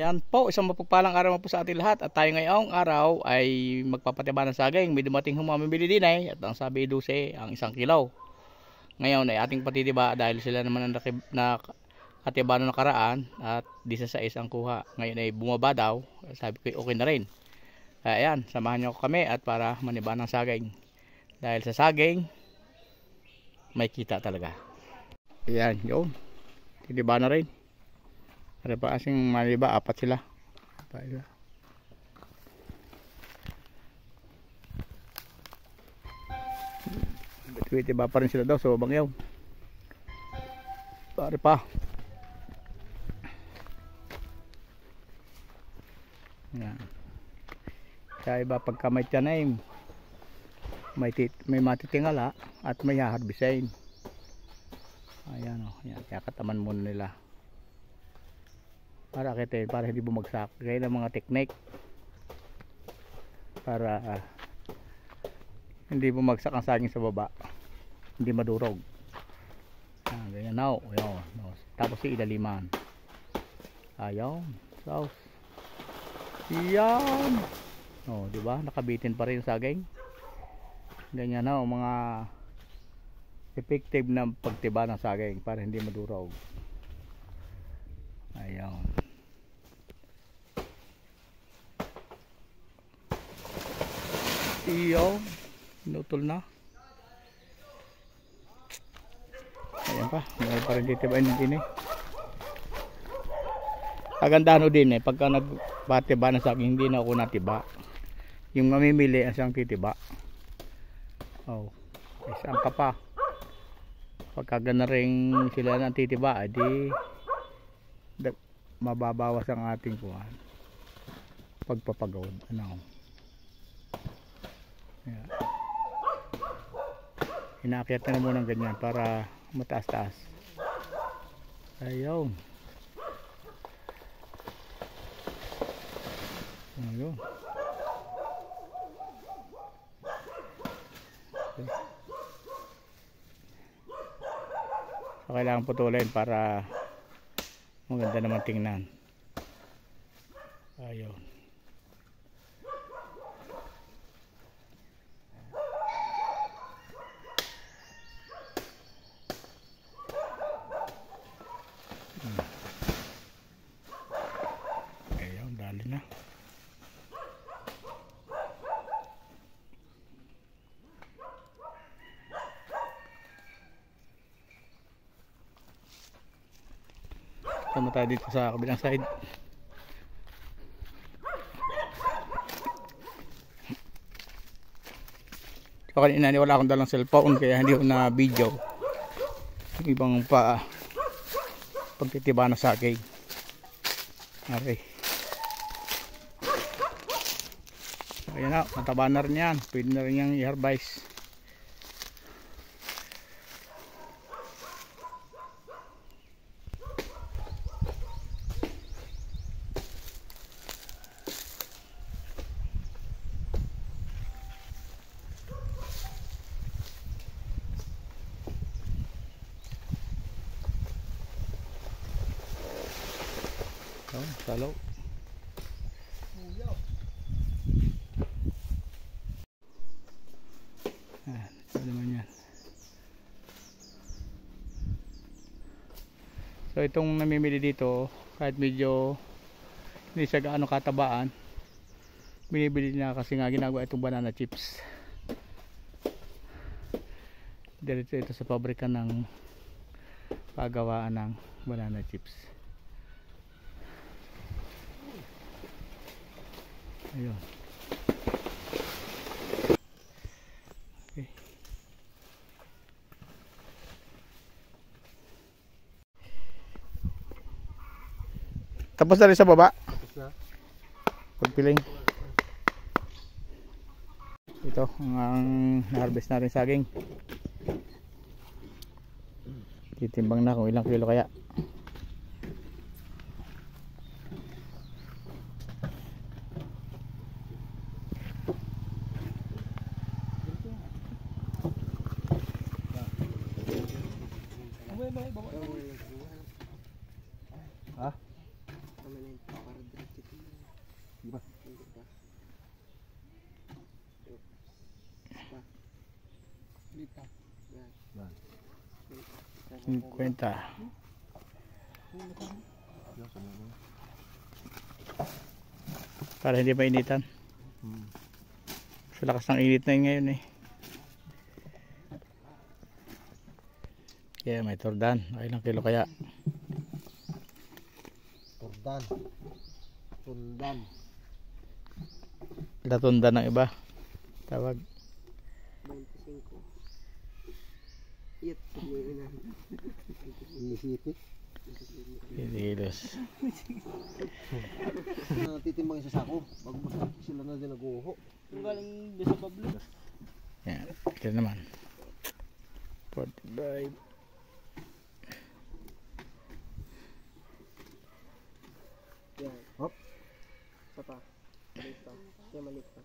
Ayan po, isang mapagpalang araw po sa ating lahat. At tayo ngayong araw ay magpapatiba ng saging. May dumating humamimili din at ang sabi 12 ang 1 kilo. Ngayon ay ating patitiba dahil sila naman ang nakatiba na nakaraan at 16 ang kuha. Ngayon ay bumaba daw. Sabi ko okay na rin. Ayan, samahan nyo kami at para maniba ng saging. Dahil sa saging, may kita talaga. Ayan, yun. Titiba na rin. Para pa kasing maliba, 4 sila. Titiba pa rin sila daw, so bangyaw. Para pa. Yan. Kaya iba pagka may tiyanim, may matitingala at may haharbisain. Ayan o, yan. Kaya kataman muna nila. Para hindi bumagsak. Gaya ng mga technique para hindi bumagsak ang saging sa baba, hindi madurog. Ganyan na. Tapos ilaliman. Ayaw. So, yan. Diba? Nakabitin pa rin yung saging. Ganyan na mga effective na pagtiba ng saging para hindi madurog. Ayaw. Iyo, nutol na. Ayan pa, may pa rin dito ba din eh. Kagandahan din pagka nagpatiba na sa akin, hindi na ako natiba. Yung mamimili ang siyang titiba. Isang ka pa. Pagka gana rin sila ng titiba, di mababawas ang ating kuhan. Pagpapagod. Ayan. Inaakyat na muna ng ganyan para mataas-taas. Ayaw. Ayaw. So, kailangan putulin para maganda naman tingnan. Ayaw. Ayaw, dali na. Tama tayo dito sa kabilang side. So kanina wala akong dalang cellphone kaya hindi ko na video yung ibang pagtitiba na saging. Okay. So ayan na, mataba na rin yan. Pwede na rin yung i-harvest. Salo. Ito naman yan. So itong namimili dito, kahit medyo hindi siya gaano katabaan, binibili niya kasi nga ginagawa itong banana chips. Diretso ito sa pabrika ng pagawaan ng banana chips. Ayun. Okay. Tapos na rin sa baba. Tapos na. Pagpiling. Ito ang na-harvest na rin saging. Titimbang na kung ilang kilo kaya. Ha? Diba? 50. Para hindi mainitan. Sa lakas ng init na yun ngayon eh. Kaya may tordan. Ilang kilo kaya? Tordan. Tundan. Latundan ng iba. Tawag. 25. Yet, Isipit. 20 kilos. Titimbang sa sako. Bago sila na din nag-uho. Ang galing doon sa Pablo. Yan. Ito naman. 45. Yan. Hop. Isa pa. Maliit pa. Kaya maliit pa.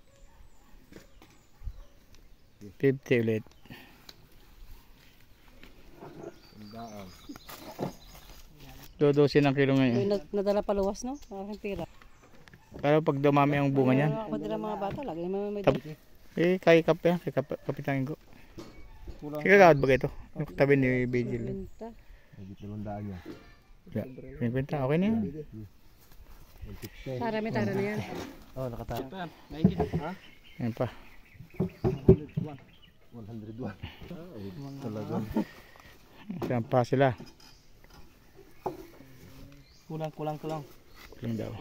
50 ulit. Tandaan. Dodosin ang kilo ngayon. Nadala pa luwas, no? Aking pira. Pero pag dumami ang bunga niyan. Ako dila mga bata, lagi naman may Kay kape yan. Kay kapitangin ko. Kulang. Kaya kagawad ba ito? Yung tabi ni Vigil. benta. Higit 200 niya. 50. Okay na yan. 150. Tara na yan. Oh, nakatap. Ha? Yan pa. 101. Talaga. Saan pa sila? Kulang. Kulang daw.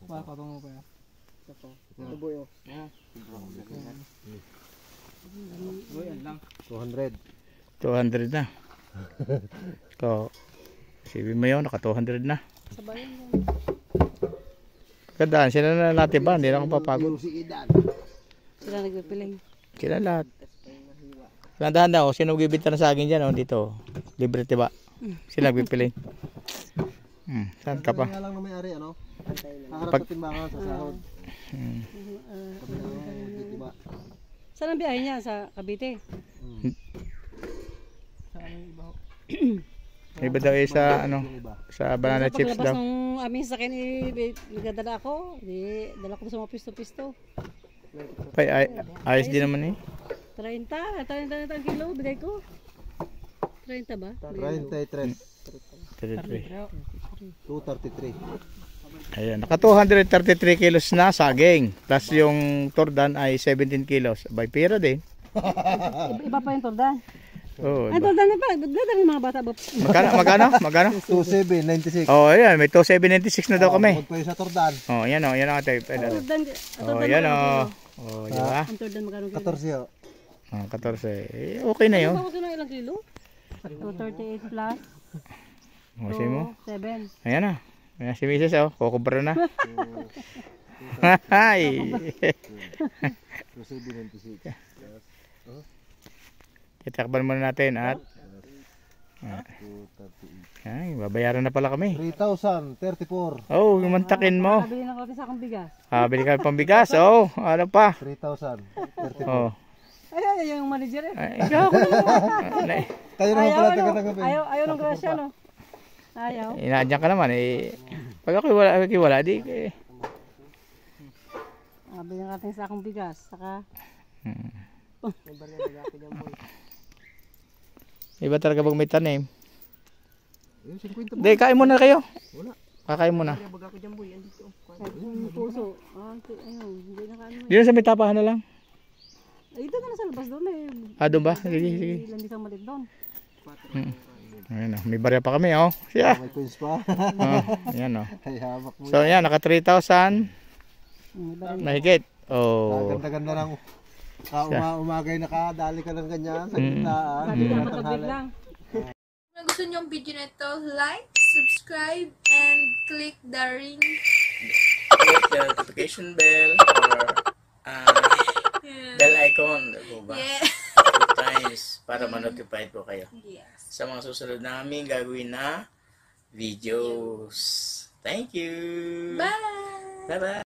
Patong mo pa yan. Ito boy, oh. Boy, yan lang. 200. 200 na. So, sibin mo yun, naka 200 na. Sa bayan yan. Gandaan, sila na natin ba? Hindi na akong papagod. Si Idan. Sila nagpipiling. Sila lahat. Gandahan daw, sino magbibinta ng saging dyan? Oh, dito. Libre, diba? Sila nagpipiling. Saan ka pa? Kaya lang na may-ari, ano? Haharap Pag- sa timbangan sa sahod. Diba? Saan ang biyahe niya? Sa Cavite? May iba daw eh sa, ano, Yung iba. sa banana chips Paglabas daw. nung aming sakin, nagdadala ako. Dala ko sa mga pisto-pisto. Ayos din naman eh. 30 ang kilo, bigay ko. 30 ba? 33. 33. 233. Ayan, naka 233 kilos na saging. Plus yung tordan ay 17 kilos. Abay, pira din. Iba pa yung tordan. Oo, Ang iba. tordan na pa, dadali mga bata ba? Magkano? 2796. Oh, ayan, may 2796 na daw kami. Magpayo sa tordan. Oh, ayan oh, yan ang ate. Tordan, Oh, yan oh. Oh, di ba? Ang tordan magkano kilo? 14 ho. Oh, 14. Eh, okay na yun. Ano ba ilang kilo? 238 plus Oh, sige mo. 7. Ayan na. Ayan si Mrs. Oh, kukumpara na. Hay. 2796. Itakban muna natin at 238. ay, babayaran na pala kami. 3034. Oh, yung mantakin mo. Kabili na ko sa akong bigas. Bili kami pambigas. Oh, ano pa? 3034. Oh. Ay, yung manager eh. Ay, ikaw ko naman. Kayo naman Ayaw, pala ano, taga-tagabi. ayaw ng grasya, no? Ayaw. Inaadyan ka naman eh. Pag ako wala, di eh. Kabili na natin sa akong bigas. Saka, Iba talaga pag may tanim. Yung 50 Hindi, kain muna kayo. Wala. Kakain muna. yung puso. Ayun, hindi na kaano. Diyan sa may tapahan na lang. Ay, doon na sa labas doon eh. Doon ba? Sige, sige. Ilan isang malit doon. Ayan oh, may barya pa kami oh. Siya. May coins pa. Oh, ayan oh. Ay, hamak mo. So ayan, naka 3,000. Iba rin. Mahigit. Oh. Ganda-ganda lang. Umagay na ka, dali ka ng ganyan sa Mm. gitnaan. Sabi ko mataglig lang. Kung gusto niyo ang video na ito, like, subscribe, and click the ring. Click the notification bell or Yeah. bell icon. Ba? Yeah. 2 times para ma-notify po kayo Yes. sa mga susunod namin gagawin na videos. Thank you. Bye! Bye-bye.